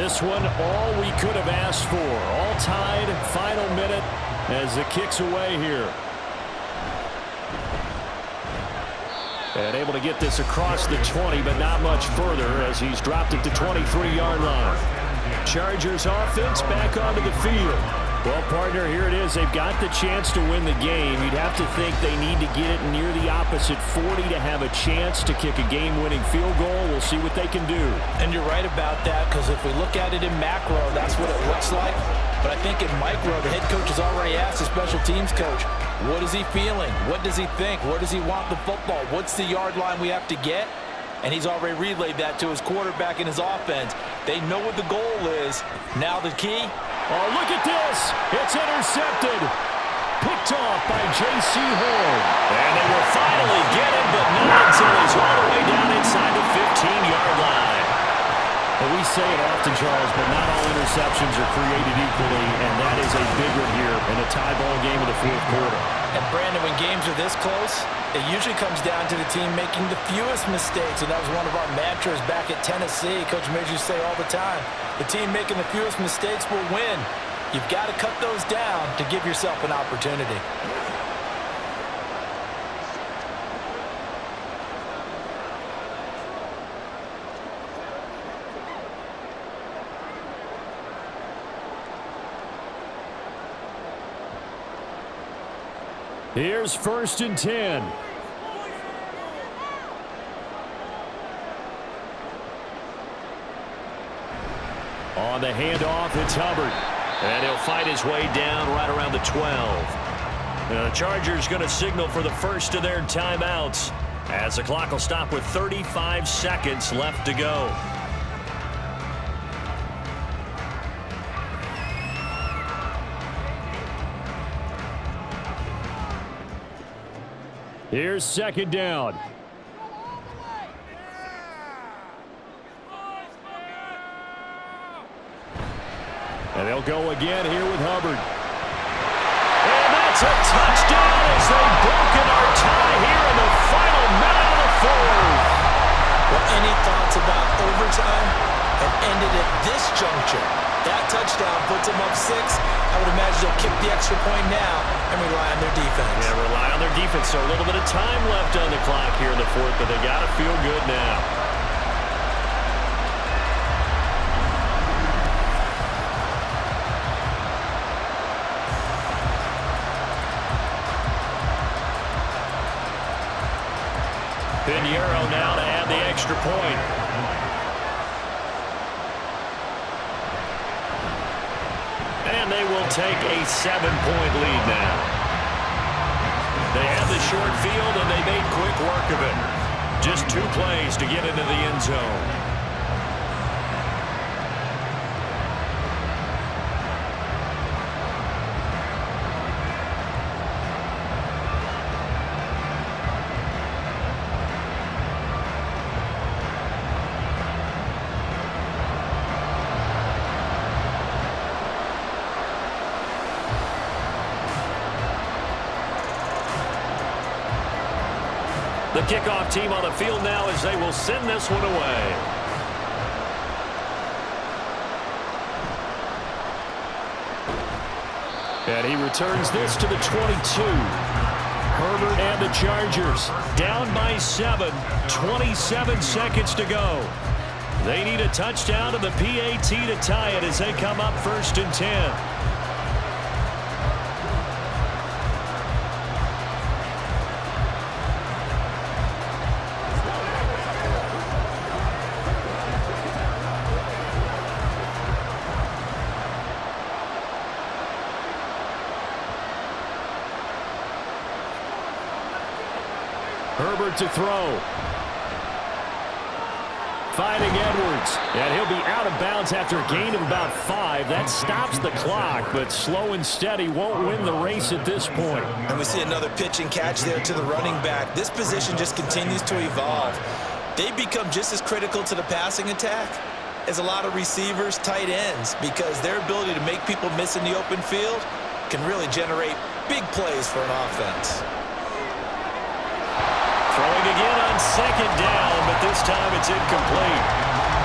Speaker 6: This one, all we could have asked for. All tied, final minute as it kicks away here. And able to get this across the 20, but not much further as he's dropped it to 23-yard line. Chargers offense back onto the field. Well, partner, here it is. They've got the chance to win the game. You'd have to think they need to get it near the opposite 40 to have a chance to kick a game-winning field goal. We'll see what they can do.
Speaker 3: And you're right about that, because if we look at it in macro, that's what it looks like. But I think in micro, the head coach has already asked the special teams coach, what is he feeling? What does he think? Where does he want the football? What's the yard line we have to get? And he's already relayed that to his quarterback and his offense. They know what the goal is. Now the key.
Speaker 6: Oh, look at this. It's intercepted. Picked off by J.C. Horn.
Speaker 2: And they will finally get him, but not until he's all the way down inside the 15-yard line.
Speaker 6: Well, we say it often, Charles, but not all interceptions are created equally, and that is a big one here in a tie ball game in the fourth quarter.
Speaker 3: And Brandon, when games are this close, it usually comes down to the team making the fewest mistakes, and that was one of our mantras back at Tennessee. Coach Midge used to say all the time, the team making the fewest mistakes will win. You've got to cut those down to give yourself an opportunity.
Speaker 6: Here's 1st and 10. On the handoff, it's Hubbard.
Speaker 2: And he'll fight his way down right around the 12. The Chargers going to signal for the first of their timeouts as the clock will stop with 35 seconds left to go.
Speaker 6: Here's 2nd down. And they'll go again here with Hubbard.
Speaker 2: And that's a touchdown as they've broken our tie here in the final minute of the fourth.
Speaker 3: Well, any thoughts about overtime have ended at this juncture? That touchdown puts them up 6. I would imagine they'll kick the extra point now and rely on their defense.
Speaker 2: Yeah, rely on their defense. So a little bit of time left on the clock here in the fourth, but they got to feel good now. Pinheiro now to add the extra point. And they will take a 7-point lead now. They had the short field, and they made quick work of it. Just 2 plays to get into the end zone. The kickoff team on the field now as they will send this one away.
Speaker 6: And he returns this to the 22. Herbert and the Chargers
Speaker 2: Down by 7, 27 seconds to go. They need a touchdown to the PAT to tie it as they come up 1st and 10.
Speaker 6: Herbert to throw. Finding Edwards. And he'll be out of bounds after a gain of about 5. That stops the clock, but slow and steady won't win the race at this point.
Speaker 3: And we see another pitch and catch there to the running back. This position just continues to evolve. They become just as critical to the passing attack as a lot of receivers, tight ends, because their ability to make people miss in the open field can really generate big plays for an offense.
Speaker 2: Throwing again on 2nd down, but this time it's incomplete.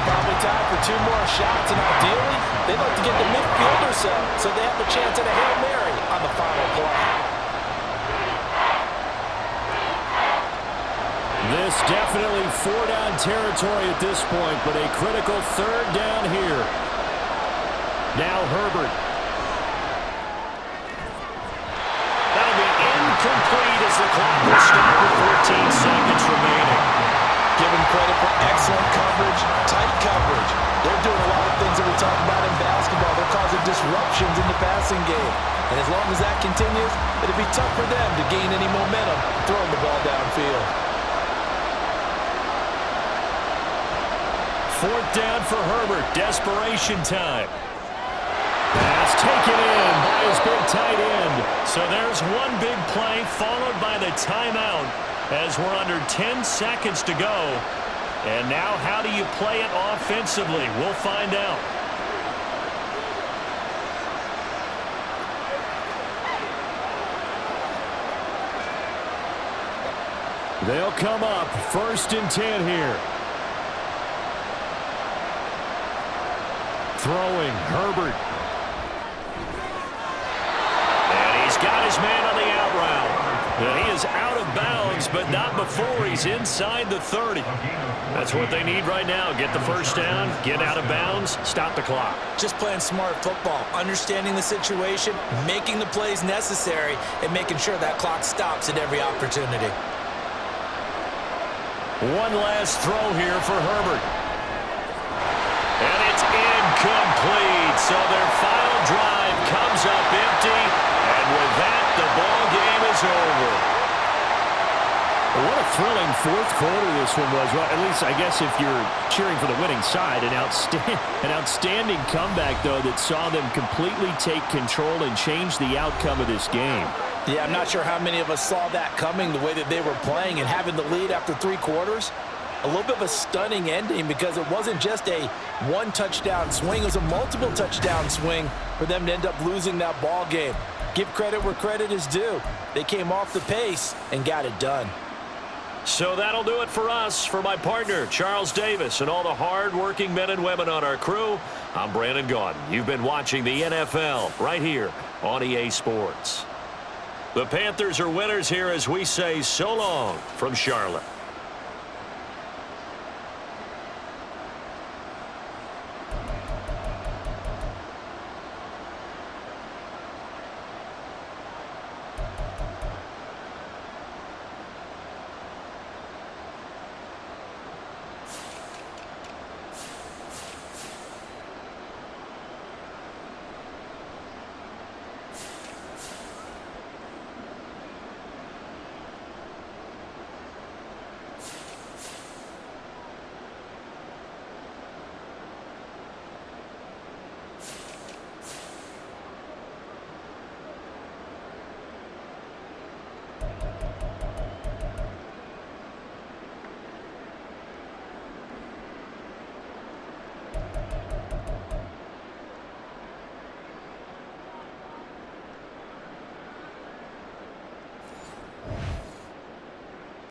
Speaker 3: Probably time for 2 more shots, and ideally, they'd like to get the midfield or so they have a chance at a Hail Mary on the final play.
Speaker 6: This definitely 4-down territory at this point, but a critical 3rd down here. Now Herbert. That'll be incomplete as the clock will stop with 14 seconds remaining.
Speaker 3: Given credit for excellent coverage, tight coverage. They're doing a lot of things that we talk about in basketball. They're causing disruptions in the passing game. And as long as that continues, it'll be tough for them to gain any momentum throwing the ball downfield.
Speaker 6: 4th down for Herbert. Desperation time. Pass taken in by his big tight end.
Speaker 2: So there's one big play followed by the timeout as we're under 10 seconds to go. And now how do you play it offensively? We'll find out.
Speaker 6: They'll come up 1st and 10 here. Throwing, Herbert.
Speaker 2: And he's got his man on the out route. And he is out of bounds, but not before he's inside the 30. That's what they need right now. Get the 1st down, get out of bounds, stop the clock.
Speaker 3: Just playing smart football, understanding the situation, making the plays necessary, and making sure that clock stops at every opportunity.
Speaker 2: One last throw here for Herbert. And it's incomplete. So their final drive comes up empty. And with that, the ball game is over.
Speaker 6: What a thrilling 4th quarter this one was. Well, at least I guess if you're cheering for the winning side, an outstanding comeback, though, that saw them completely take control and change the outcome of this game.
Speaker 3: Yeah, I'm not sure how many of us saw that coming, the way that they were playing and having the lead after 3 quarters. A little bit of a stunning ending because it wasn't just a 1-touchdown swing. It was a multiple touchdown swing for them to end up losing that ball game. Give credit where credit is due. They came off the pace and got it done.
Speaker 2: So that'll do it for us. For my partner, Charles Davis, and all the hard-working men and women on our crew, I'm Brandon Gaudin. You've been watching the NFL right here on EA Sports. The Panthers are winners here as we say so long from Charlotte.